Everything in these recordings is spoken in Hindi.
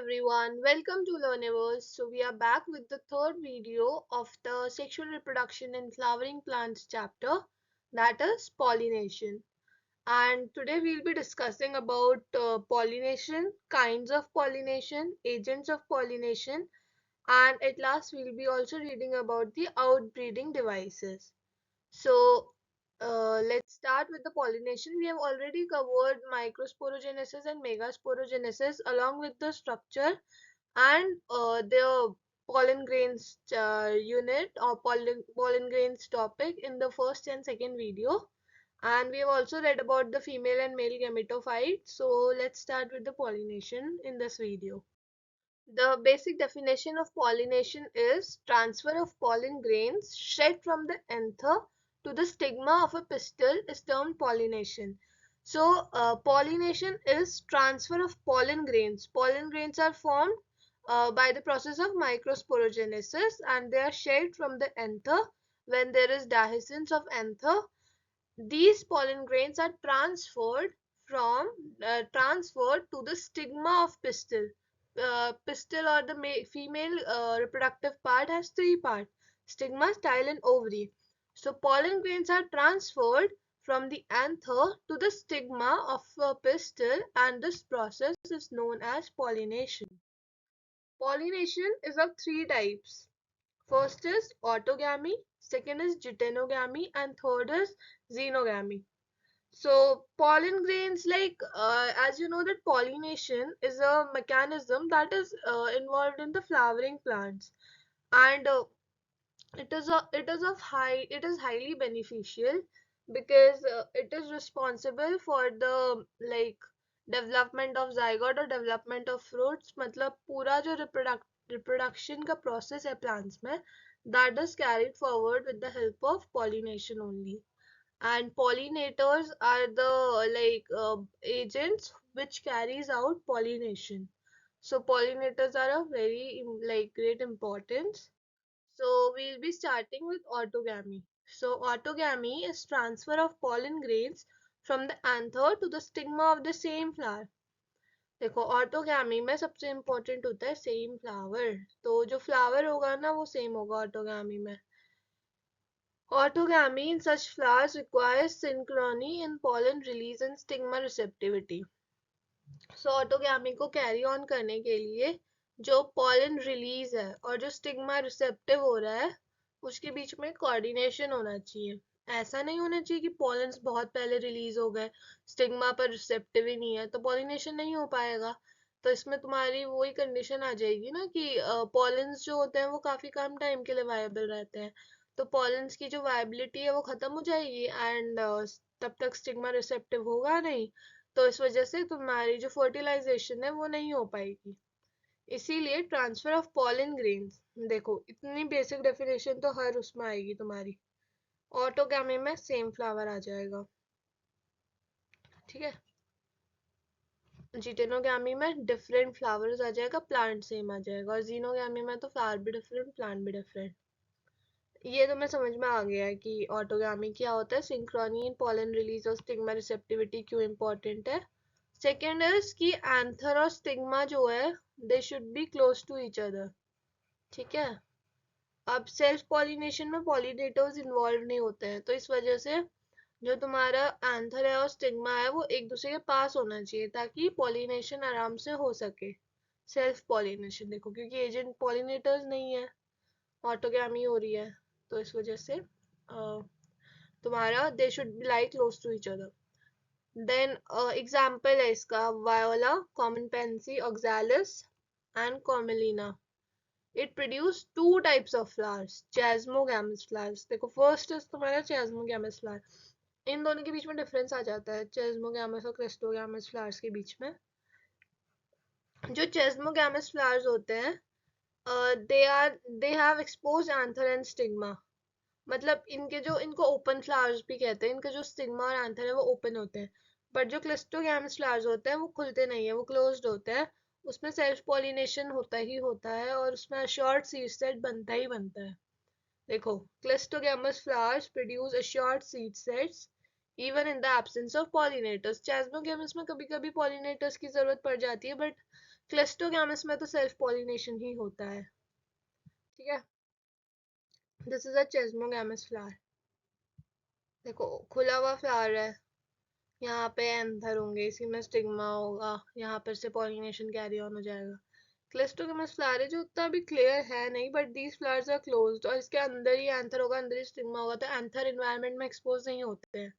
everyone, welcome to Learniverse. So we are back with the third video of the sexual reproduction in flowering plants chapter, that is pollination. And today we'll be discussing about pollination, kinds of pollination, agents of pollination, and at last we'll be also reading about the outbreeding devices. So let's start with the pollination. We have already covered microsporogenesis and megasporogenesis along with the structure and the pollen grains unit or pollen grains topic in the first and second video. And we have also read about the female and male gametophyte. So let's start with the pollination in this video. The basic definition of pollination is transfer of pollen grains shed from the anther to the stigma of a pistil is termed pollination. So, pollination is transfer of pollen grains. Pollen grains are formed by the process of microsporogenesis and they are shed from the anther when there is dehiscence of anther. These pollen grains are transferred to the stigma of pistil. Pistil or the female reproductive part has three parts: stigma, style, and ovary. So pollen grains are transferred from the anther to the stigma of a pistil, and this process is known as pollination. Pollination is of three types. First is autogamy, second is geitonogamy, and third is xenogamy. So pollen grains, as you know, that pollination is a mechanism that is involved in the flowering plants, and it is highly beneficial because it is responsible for the development of zygote or development of fruits. मतलब पूरा जो reproduction का process है plants में, that is carried forward with the help of pollination only. And pollinators are the agents which carries out pollination. So pollinators are of very great importance. So we'll be starting with autogamy. So autogamy is transfer of pollen grains from the anther to the stigma of the same flower. देखो ऑटोगैमी में सबसे इम्पोर्टेंट होता है सेम फ्लावर, तो जो फ्लावर होगा ना वो सेम होगा ऑटोगैमी में. Autogamy in such flowers requires synchrony in pollen release and stigma receptivity. So autogamy को carry on करने के लिए जो pollen release है और जो stigma receptive हो रहा है उसके बीच में coordination होना चाहिए. ऐसा नहीं होना चाहिए कि pollens बहुत पहले release हो गए, stigma पर receptive ही नहीं है तो pollination नहीं हो पाएगा. तो इसमें तुम्हारी वही कंडीशन आ जाएगी ना कि pollens जो होते हैं वो काफी कम टाइम के लिए वायबल रहते हैं, तो pollens की जो वायबिलिटी है वो खत्म हो जाएगी एंड तब तक स्टिग्मा रिसेप्टिव होगा नहीं, तो इस वजह से तुम्हारी जो फर्टिलाइजेशन है वो नहीं हो पाएगी. इसीलिए ट्रांसफर ऑफ पॉलन ग्रेन्स, देखो इतनी बेसिक डेफिनेशन तो हर उसमें आएगी तुम्हारी. ऑटोगैमी में सेम फ्लावर आ जाएगा, ठीक है. जिटेनोगैमी में डिफरेंट फ्लावर्स आ जाएगा, प्लांट सेम आ जाएगा, और जीनोगैमी में तो फ्लावर भी डिफरेंट, प्लांट भी डिफरेंट. ये तो मैं समझ में आ गया है कि ऑटोगैमी क्या होता है, सिंक्रोनी इन पॉलन रिलीज और स्टिग्मा रिसेप्टिविटी क्यों इंपॉर्टेंट है. सेकेंड इज कि एंथर और स्टिग्मा जो है they should be close to each other, ठीक है. अब सेल्फ पॉलिनेशन में पॉलिनेटर्स इन्वॉल्व नहीं होते हैं, तो इस वजह से जो तुम्हारा एंथर है और स्टिग्मा है वो एक दूसरे के पास होना चाहिए ताकि पॉलिनेशन आराम से हो सके. सेल्फ पॉलिनेशन देखो क्योंकि एजेंट पॉलिनेटर्स नहीं है, ऑटोगैमी हो रही है, तो इस वजह से तुम्हारा they should be lie close to each other. Then example है इसका viola, common pansy, oxalis and commelina. It produce two types of flowers, chasmogamous flowers. देखो फर्स्ट इज तुम्हारा चेस्मोगैमस फ्लावर. इन दोनों के बीच में डिफरेंस आ जाता है चेस्मोगैमस और क्रिस्टोगैमस फ्लावर्स के बीच में. जो चेस्मोगैमस फ्लावर्स होते हैं they have exposed anther and stigma. मतलब इनको ओपन फ्लावर्स भी कहते हैं, इनका जो स्टिग्मा और एंथर है वो ओपन होते हैं. बट जो क्लिस्टोगैमस फ्लावर्स होते हैं वो खुलते नहीं है, वो क्लोज्ड होते हैं. उसमें सेल्फ पॉलिनेशन होता ही होता है और उसमें शॉर्ट सीड सेट बनता ही बनता है. देखो cleistogamous flowers produce a short seed sets even in the absence of pollinators. Chasmogamous में कभी कभी पॉलिनेटर्स की जरूरत पड़ जाती है, बट क्लस्टोगैमस में तो सेल्फ पॉलिनेशन ही होता है, ठीक है। This is a chasmogamous flower. देखो खुला हुआ फ्लावर है, यहाँ पे एंथर होंगे, इसी में स्टिग्मा होगा, यहाँ पर से पॉलिनेशन कैरी ऑन हो जाएगा। क्लस्टोगैमस फ्लावर है जो उतना भी क्लियर है नहीं, but these flowers are closed, और इसके अंदर ही एंथर होगा, अंदर ही स्टिग्मा होगा, तो एंथर एनवायरनमेंट में एक्सपोज नहीं होते हैं,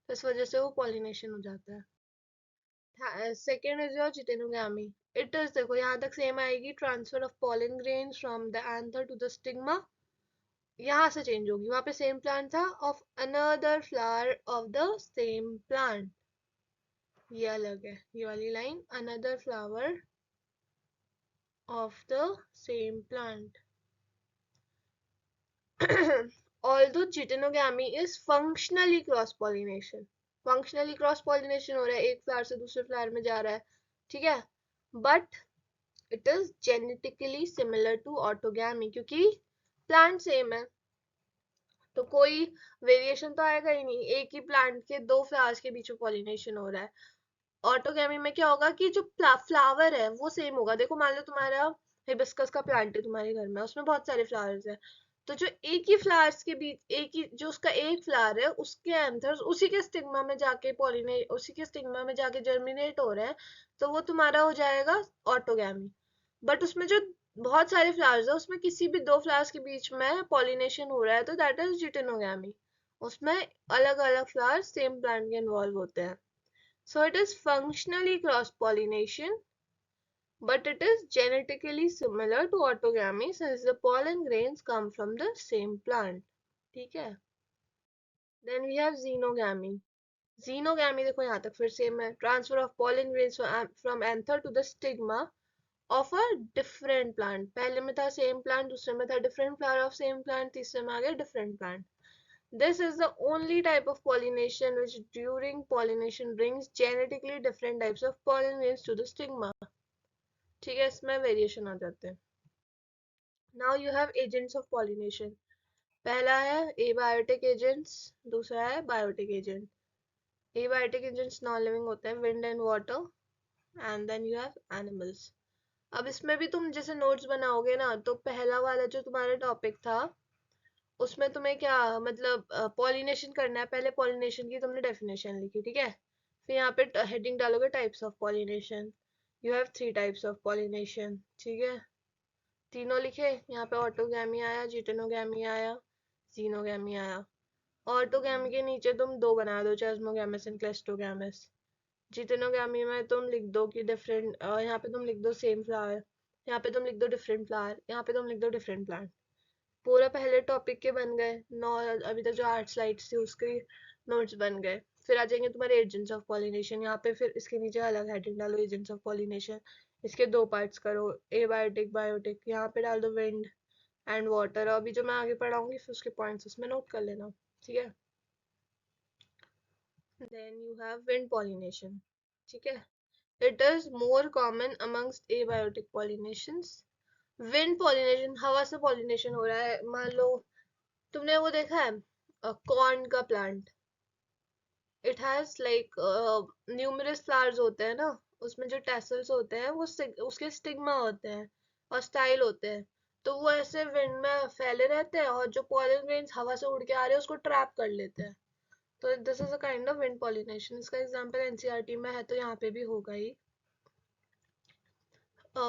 तो इस वजह से वो पॉलिनेशन हो जाता है। Second is your geitonogamy. It is, देखो यहाँ तक सेम आएगी, transfer of pollen grains from the anther to the stigma, यहाँ से चेंज होगी, वहां पे सेम प्लांट था, of another flower of the same plant, ये अलग है, ये वाली line, another flower of the same plant. although geitonogamy is functionally cross pollination, functionally cross pollination हो रहा है, एक फ्लावर से दूसरे फ्लावर में जा रहा है, ठीक है, but it is genetically similar to autogamy, क्योंकि प्लांट सेम है, तो कोई वेरिएशन तो आएगा ही नहीं, एक ही प्लांट के दो फ्लावर्स के बीच में पॉलिनेशन हो रहा है। ऑटोगैमी में क्या होगा कि जो फ्लावर है वो सेम होगा। देखो मान लो तुम्हारा हिबिस्कस का प्लांट है तुम्हारे घर में, उसमें बहुत सारे फ्लावर्स हैं, तो जो एक ही फ्लावर्स के बीच, एक ही जो उसका एक फ्लावर है, उसके एंथर्स उसी के स्टिग्मा में जाके पॉलिनेट, उसी के स्टिग्मा में जाके जर्मिनेट हो रहे हैं, तो वो तुम्हारा हो जाएगा ऑटोगैमी। बट उसमें जो बहुत सारे फ्लावर्स है, उसमें किसी भी दो फ्लावर्स के बीच में पॉलिनेशन हो रहा है, तो दैट इज जिटेनोगामी, उसमें अलग अलग फ्लावर्स सेम प्लांट के इन्वॉल्व होते हैं। So it is functionally cross-pollination, but it is genetically similar to orthogamy since the pollen grains come from the same plant. ठीक है? Then we have xenogamy. Xenogamy देखो यहाँ तक फिर सेम है, transfer of pollen grains from anther to the stigma of a different plant. पहले में था same plant, दूसरे में था different flower of same plant, तीसरे में आ गया different plant. This is the only type of pollination which during pollination brings genetically different types of pollen grains to the stigma. ठीक है, इसमें वेरिएशन आ जाते हैं। Now you have agents of pollination. पहला है abiotic agents, दूसरा है biotic agent. Abiotic agents non living होते हैं, wind and water, and then you have animals. अब इसमें भी तुम जैसे नोट्स बनाओगे ना, तो पहला वाला जो तुम्हारा टॉपिक था, उसमें तुम्हें क्या मतलब पॉलिनेशन करना है, पहले पॉलिनेशन की तुमने डेफिनेशन लिखी, ठीक है, फिर यहाँ पे हेडिंग डालोगे types of pollination, you have 3 types of pollination, ठीक है, तीनों लिखे, यहाँ पे ऑटोगैमी आया, जिटेनोगैमी आया, जीनोगैमी आया। ऑटोगैमी के नीचे तुम दो बना दो, चेस्मोगैमस एंड क्लेस्टोगैमस। जिटेनोगैमी में तुम लिख दो कि डिफरेंट, यहाँ पे तुम लिख दो सेम फ्लावर, यहाँ पे तुम लिख दो डिफरेंट फ्लावर, यहाँ पे तुम लिख दो डिफरेंट प्लांट। पूरा पहले टॉपिक के बन गए नौ, अभी तक जो 8 स्लाइड्स थी उसके नोट्स बन गए। फिर आ जाएंगे तुम्हारे एजेंट्स ऑफ पॉलिनेशन, यहाँ पे फिर इसके नीचे अलग हेडिंग डालो, एजेंट्स ऑफ पॉलिनेशन, इसके दो पार्ट्स करो, एबायोटिक बायोटिक, यहाँ पे डाल दो विंड एंड वाटर। अभी जो मैं आगे पढ़ाऊंगी फिर उसके पॉइंट्स उसमें नोट कर लेना, ठीक है। Then you have wind pollination, ठीक है, it is more common amongst abiotic pollinations. Wind pollination, हवा से पॉलिनेशन हो रहा है, मान लो तुमने वो देखा है कॉर्न का plant, it has like numerous flowers होते हैं ना, उसमें जो टैसल्स होते हैं वो उसके स्टिग्मा होते हैं और स्टाइल होते हैं, तो वो ऐसे विंड में फैले रहते हैं, और जो पॉलन ग्रेन्स हवा से उड़ के आ रहे हैं उसको ट्रैप कर लेते हैं, तो this is a kind of wind pollination. इसका एग्जांपल एनसीईआरटी में है, तो यहाँ पे भी होगा ही।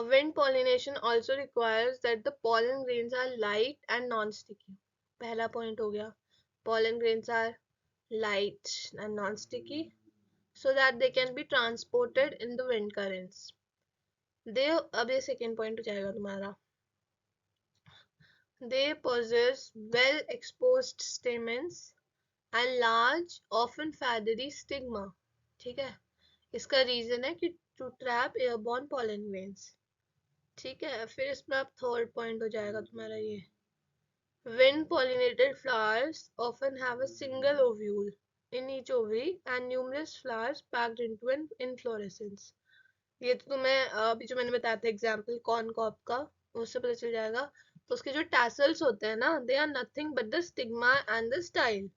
Wind pollination also requires that the pollen grains are light and non-sticky. पहला point हो गया, pollen grains are light and non-sticky so that they can be transported in the wind currents. They, अब ये second point हो जाएगा तुम्हारा, they possess well exposed stamens and large often feathery stigma, ठीक है, इसका रीजन है कि to trap airborne pollen grains, ठीक है। फिर इसमें अब थर्ड पॉइंट हो जाएगा तुम्हारा ये, wind pollinated flowers often have a single ovule in each ovary and numerous flowers packed into an inflorescence. ये तो तुम्हें अभी जो मैंने बताया था एग्जांपल कॉर्न कॉप का, उससे पता चल जाएगा। तो उसके जो टैसल्स होते हैं ना, they are nothing but the stigma and the style,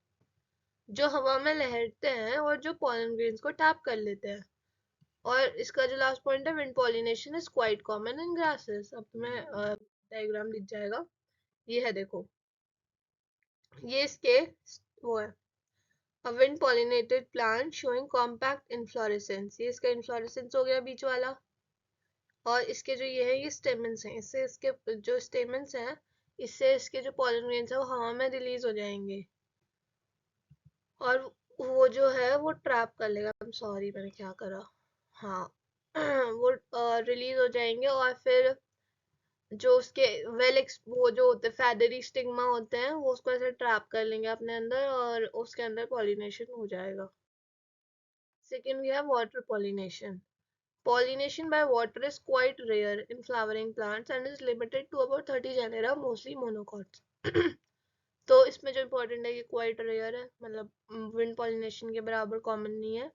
जो हवा में लहरते हैं और जो पॉलन ग्रेन्स को टैप कर लेते हैं। और इसका जो लास्ट पॉइंट है, wind pollination is quite common in grasses. अब तुम्हें डायग्राम दिख जाएगा, ये है देखो, ये इसके वो है, a wind pollinated plant showing compact inflorescence। ये इसका inflorescence हो गया बीच वाला, और इसके जो ये है ये स्टेमन्स हैं, इससे इसके जो स्टेमन्स हैं इससे इसके जो पॉलन ग्रेन्स है वो हवा में रिलीज हो जाएंगे, और वो जो है वो ट्रैप कर लेगा। I'm सॉरी मैंने क्या करा, हाँ वो रिलीज हो जाएंगे, और फिर जो उसके वो जो होते हैं फेदरी स्टिग्मा होते हैं वो उसको ऐसे ट्रैप कर लेंगे अपने अंदर, और उसके अंदर पॉलिनेशन हो जाएगा। Second we have water pollination. Pollination by water is quite rare in flowering plants and is limited to about 30 genera, mostly monocots. तो इसमें जो इम्पोर्टेंट है कि क्वाइट रेयर है, मतलब विंड पॉलिनेशन के बराबर कॉमन नहीं है।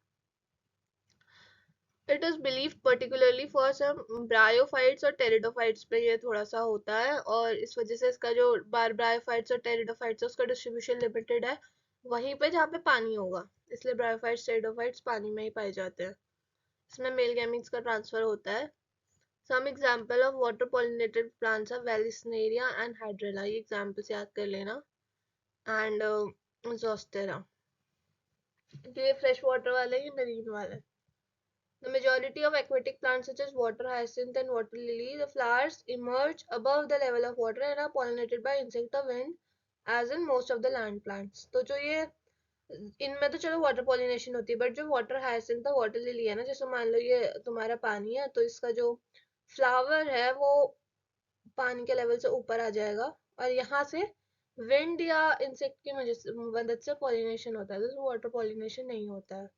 It is believe particularly for some bryophytes और टेरिडोफाइट्स पे ये थोड़ा सा होता है, और इस वजह से इसका जो ब्रायोफाइट्स और टेरिडोफाइट्स है उसका डिस्ट्रीब्यूशन लिमिटेड है वहीं पे जहाँ पे पानी होगा, इसलिए ब्रायोफाइट्स टेरिडोफाइट्स पानी में ही पाए जाते हैं। इसमें मेल गैमीट्स का ट्रांसफर होता है। Some example of water pollinated plants are Vallisneria and Hydrilla, ये examples याद कर लेना, and Zostera। तो ये fresh water वाला है, ये marine वाला है। The majority of aquatic plants such as water hyacinth and water lily, the flowers emerge above the level of water and are pollinated by insect or wind, as in most of the land plants। तो जो ये इनमें तो चलो वाटर पॉलिनेशन होती है, बट जो वाटर हाइसिंथ और वाटर लिली है ना, जैसे मान लो ये तुम्हारा पानी है तो इसका जो फ्लावर है वो पानी के लेवल से ऊपर आ जाएगा, और यहाँ से विंड या इंसेक्ट की मदद से पॉलिनेशन होता है, तो वाटर पॉलिनेशन नहीं होता है।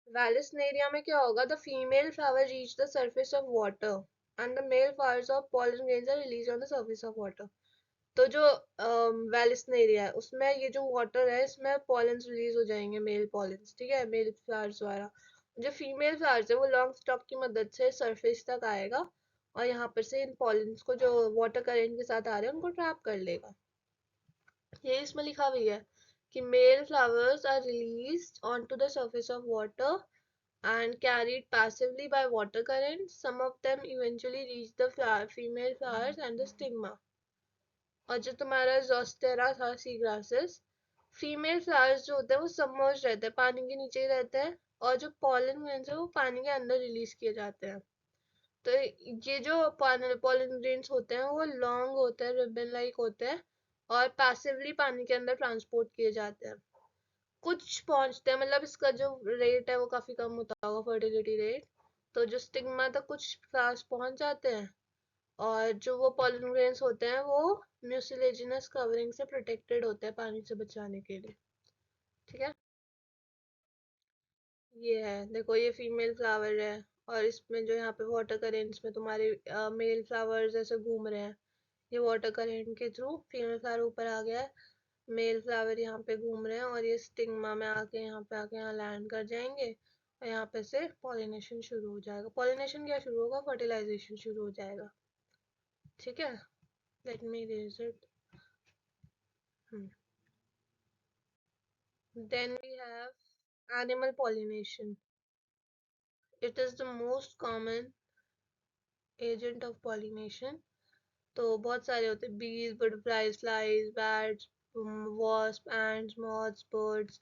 Vallisneria में क्या होगा, the female flower reach the surface of water and the male flowers of pollen grains are released on the surface of water। तो जो वेलिस्नेरिया है उसमें ये जो वाटर है इसमें पॉलेंस रिलीज हो जाएंगे, मेल पॉलेंस, ठीक है, मेल फ्लावर्स द्वारा। जो फीमेल फ्लावर्स है वो लॉन्ग स्टॉक की मदद से सरफेस तक आएगा, और यहाँ पर से इन पॉलेंस को जो वाटर करेंट के साथ आ रहे हैं उनको ट्रैप कर लेगा। ये इसमें लिखा हुआ है कि male flowers are released onto the surface of water and carried passively by water currents. Some of them eventually reach the female flowers and the stigma। और जो तुम्हारा जोस्टेरा था सी ग्रासेस, फीमेल फ्लावर्स जो होते हैं वो सबमर्ज रहते हैं, पानी के नीचे ही रहते हैं, और जो पॉलन ग्रेन्स है वो पानी के अंदर रिलीज किए जाते हैं। तो ये जो पॉलन ग्रेन्स होते हैं वो लॉन्ग होते हैं, रिबन लाइक होते हैं, और पैसिवली पानी के अंदर ट्रांसपोर्ट किए जाते हैं। कुछ पहुंचते हैं, मतलब इसका जो रेट है वो काफी कम होता होगा, फर्टिलिटी रेट, तो जो स्टिग्मा तक कुछ फ्लावर्स पहुंच जाते हैं, और जो वो पॉलन ग्रेन्स होते हैं वो म्यूसिलेजिनस कवरिंग से प्रोटेक्टेड होते हैं पानी से बचाने के लिए, ठीक है। ये है देखो, ये फीमेल फ्लावर है, और इसमें जो यहाँ पे वाटर करेंट्स में तुम्हारे मेल फ्लावर्स ऐसे घूम रहे हैं, ये वाटर करेंट के थ्रू फीमेल फ्लावर ऊपर आ गया है, मेल फ्लावर यहाँ पे घूम रहे हैं, और ये स्टिग्मा में आके यहाँ लैंड कर जाएंगे, और यहाँ पे से पॉलिनेशन शुरू हो जाएगा। पॉलिनेशन क्या शुरू होगा, फर्टिलाइजेशन शुरू हो जाएगा, ठीक है। Let me raise it. Then we have animal pollination. It is the most common agent of pollination। तो बहुत सारे होते हैं, bees, butterflies, flies, bats, wasps, ants, moths, birds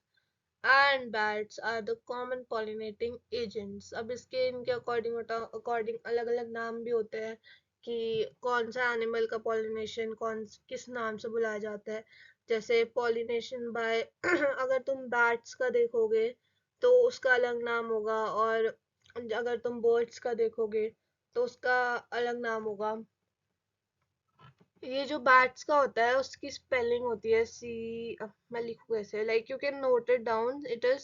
and bats are the common pollinating agents। अब इसके इनके अकॉर्डिंग अलग अलग नाम भी होते हैं कि कौन सा एनिमल का पॉलिनेशन किस नाम से बुलाया जाता है। जैसे पॉलिनेशन बाय अगर तुम बैट्स का देखोगे तो उसका अलग नाम होगा, और अगर तुम बर्ड्स का देखोगे तो उसका अलग नाम होगा। ये जो बैट्स का होता है उसकी स्पेलिंग होती है सी, मैं लिखूँ कैसे, like you can note it down, it is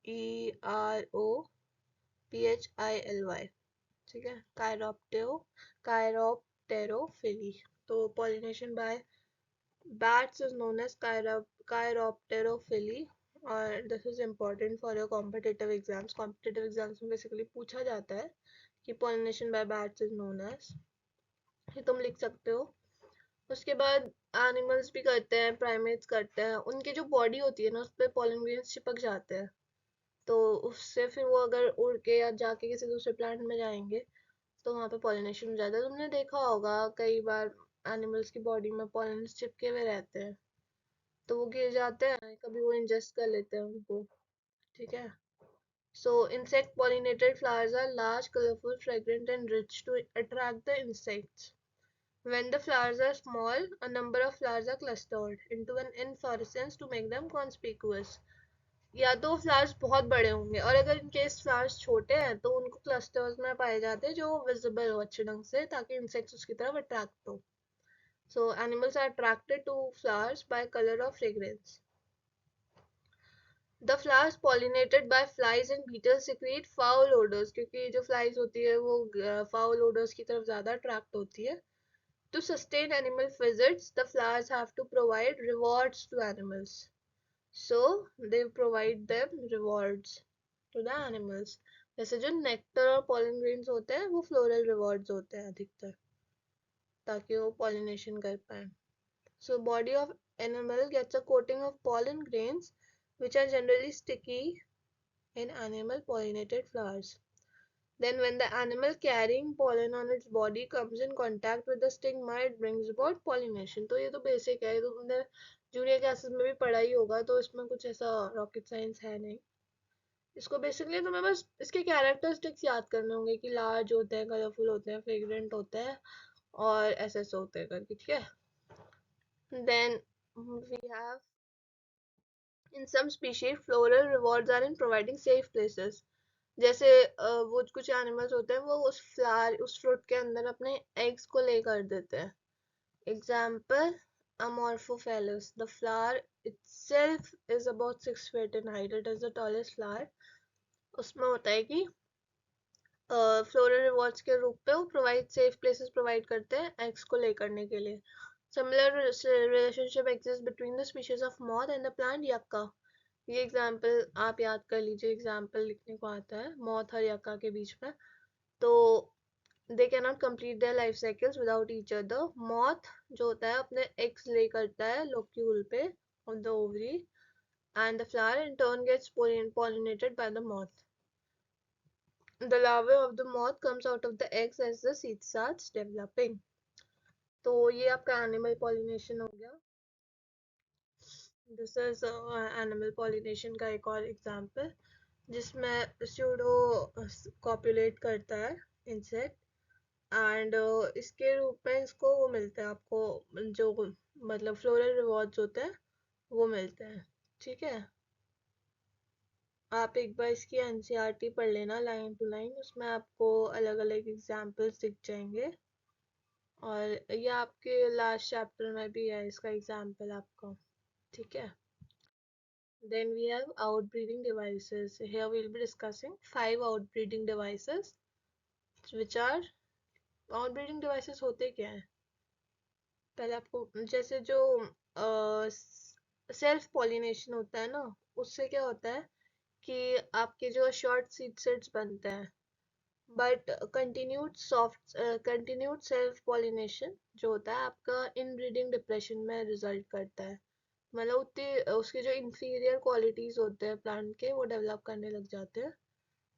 CHIROPTEROPHILY, ठीक है, कायरोप्टेरोफिली। तो pollination by bats is known as chiropterophily, और this is important for your competitive exams। competitive exams में basically पूछा जाता है कि pollination by bats is known as। ये तुम लिख सकते हो। उसके बाद एनिमल्स भी करते हैं, प्राइमेट्स करते हैं, उनकी जो बॉडी होती है ना उस पर पॉलन ग्रेन्स चिपक जाते हैं, तो उससे फिर वो अगर उड़ के या जाके किसी दूसरे प्लांट में जाएंगे तो वहाँ पे पॉलिनेशन हो जाता है। तुमने देखा होगा कई बार एनिमल्स की बॉडी में पॉलन चिपके हुए रहते हैं, तो वो गिर जाते हैं, कभी वो इंजेस्ट कर लेते हैं उनको। ठीक है। So insect pollinated flowers are large, colorful, fragrant and rich to attract the insects. When the flowers are small, a number of flowers are clustered into an inflorescence to make them conspicuous. या तो फ्लावर्स बहुत बड़े होंगे, और अगर इनकेस फ्लावर्स छोटे हैं तो उनको क्लस्टर्स में पाए जाते हैं जो विजिबल हो अच्छे ढंग से, ताकि इंसेक्ट्स उसकी तरफ अट्रैक्ट हो। So animals are attracted to flowers by colour और fragrance. The flowers pollinated by flies and beetles secrete foul odors, क्योंकि जो flies होती है वो foul odors की तरफ ज़्यादा attract होती है. To sustain animal visits, the flowers have to provide rewards to animals. So they provide them rewards to the animals. जैसे जो nectar और pollen grains होते हैं वो floral rewards होते हैं अधिकतर, ताकि वो pollination कर पाए. So body of animal gets a coating of pollen grains which are generally sticky in animal pollinated flowers. Then when the animal carrying pollen on its body comes in contact with the stigma, it brings about pollination. तो ये तो बेसिक है, तो तुमने जूनियर क्लासेस में भी पढ़ा ही होगा, तो इसमें कुछ ऐसा रॉकेट साइंस है नहीं. इसको बेसिकली तुम्हें बस इसके कैरेक्टरिस्टिक्स याद करने होंगे कि लार्ज होते हैं, कलरफुल होते हैं, फ्रेग्रेंट होते हैं और ऐसे ऐसे होते हैं करके. ठीक है. Then we have in some species floral rewards are in providing safe places. जैसे वो कुछ एनिमल्स होते हैं वो उस फ्लावर उस फ्रूट के अंदर अपने एग्स को ले कर देते हैं. Example Amorphophallus. The flower itself is about 6 feet in height. It is the tallest flower. उसमें होता है कि फ्लोरल रिवॉर्ड्स के रूप पे वो प्रोवाइड सेफ प्लेसेस प्रोवाइड करते हैं एग्स को ले करने के लिए. Similar relationship exists between the species of moth and the plant yucca. ये एग्जाम्पल आप याद कर लीजिए, एग्जाम्पल लिखने को आता है मॉथ और यक्का के बीच में. तो they can not complete their life cycles without each other. Moth जो होता है अपने एग्स ले करता है लोक्यूल पे on the ovary, and the flower in turn gets pollinated by the moth. The larvae of the moth comes out of the eggs as the seed starts developing. तो ये आपका एनिमल पॉलिनेशन हो गया. दिस इज एनिमल पॉलिनेशन का एक और एग्जांपल जिसमें स्यूडो कॉपुलेट करता है इंसेक्ट, एंड इसके रूप में इसको वो मिलते हैं आपको, जो मतलब फ्लोरल रिवॉर्ड्स होते हैं वो मिलते हैं. ठीक है. आप एक बार इसकी एनसीईआरटी पढ़ लेना लाइन टू लाइन, उसमें आपको अलग अलग एग्जांपल्स दिख जाएंगे, और ये आपके लास्ट चैप्टर में भी है इसका एग्जांपल आपका. ठीक है. Then we have outbreeding devices. Here we will be discussing 5 outbreeding devices, which are outbreeding devices होते क्या हैं. पहले आपको जैसे जो सेल्फ पॉलिनेशन होता है ना, उससे क्या होता है कि आपके जो शॉर्ट सीड सेट्स बनते हैं, बट कंटिन्यूड सेल्फ पॉलिनेशन जो होता है आपका इनब्रीडिंग डिप्रेशन में रिजल्ट करता है. मतलब उतनी उसके जो इंफीरियर क्वालिटीज होते हैं प्लांट के वो डेवलप करने लग जाते हैं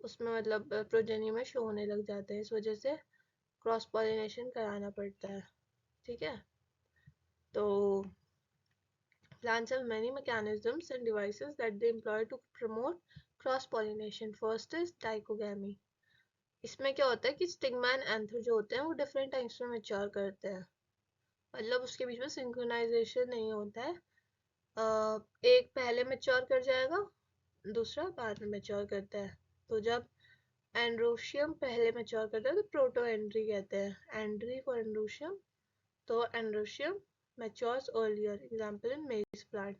उसमें, मतलब प्रोजेनी में शो होने लग जाते हैं. इस वजह से क्रॉस पॉलिनेशन कराना पड़ता है. ठीक है. तो plants have many mechanisms and devices that they employ to promote cross pollination. First is dichogamy. इसमें क्या होता है कि स्टिग्मा एंड एंथर जो होते हैं वो डिफरेंट टाइम्स में मैच्योर करते हैं, मतलब उसके बीच में सिंक्रोनाइजेशन नहीं होता है. एक पहले मैच्योर कर जाएगा, दूसरा बाद में मैच्योर करता है. तो जब एंड्रोशियम पहले मैच्योर करता है तो प्रोटो एंड्री कहते हैं, एंड्री फॉर एंड्रोशियम. तो androecium matures earlier, example in maize plant.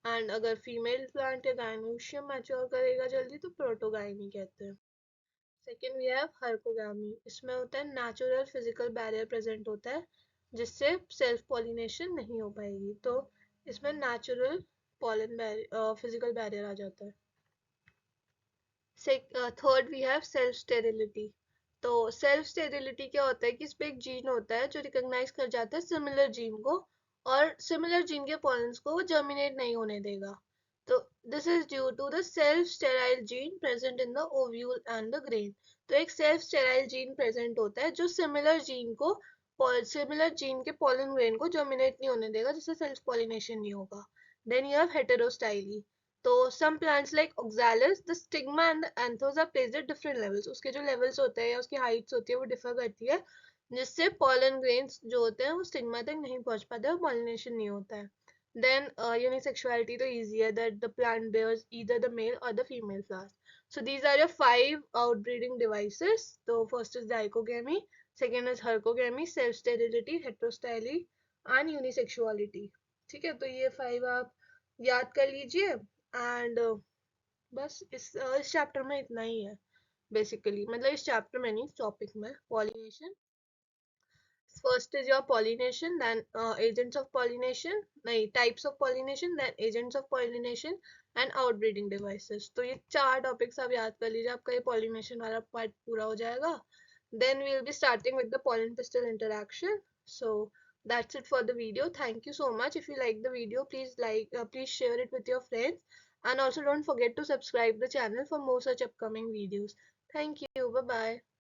And अगर फीमेल प्लांट या गायनोशियम मैच्योर करेगा जल्दी तो प्रोटोगाइनी कहते हैं. Second we have herkogamy. इसमें होता है नेचुरल फिजिकल बैरियर प्रेजेंट होता है जिससे सेल्फ पॉलिनेशन नहीं हो पाएगी, तो इसमें नेचुरल पॉलन फिजिकल बैरियर आ जाता है. Third we have self sterility. तो सेल्फ स्टेरिलिटी क्या होता है कि इस पे एक जीन होता है जो रिकॉग्नाइज कर जाता है सिमिलर जीन को, और सिमिलर जीन के पॉलन्स को वो जर्मिनेट नहीं होने देगा। तो this is due to the self sterile gene present in the ovule and the grain. तो एक सेल्फ स्टेराइल जीन प्रेजेंट होता है जो सिमिलर जीन के पॉलन ग्रेन को जर्मिनेट नहीं होने देगा, जिससे सेल्फ पॉलिनेशन नहीं होगा। Then you have heterostyly. तो some plants like oxalis, the stigma and the anthers are placed at different levels. उसके जो levels होते हैं या उसकी heights होती है वो differ करती है, जिससे pollen grains जो होते हैं वो stigma तक नहीं पहुंच पाते और pollination नहीं होता है. Then unisexuality तो easy है, that the plant bears either the male or the female flowers. So these are your 5 outbreeding devices. So first is dichogamy, second is hercogamy, self sterility, heterostyle and unisexuality. ठीक है, तो ये 5 आप याद कर लीजिए। एंड बस इस चैप्टर में इतना ही है बेसिकली, मतलब इस चैप्टर में नहीं, इस टॉपिक में pollination. First is your pollination, then agents of pollination, नहीं types of pollination, then agents of pollination and outbreeding devices. तो ये 4 टॉपिक्स आप याद कर लीजिए, आपका ये पॉलिनेशन वाला पार्ट पूरा हो जाएगा। Then we will be starting with the pollen pistil interaction. So that's it for the video. Thank you so much. If you like the video, please share it with your friends, and also don't forget to subscribe the channel for more such upcoming videos. Thank you. Bye bye.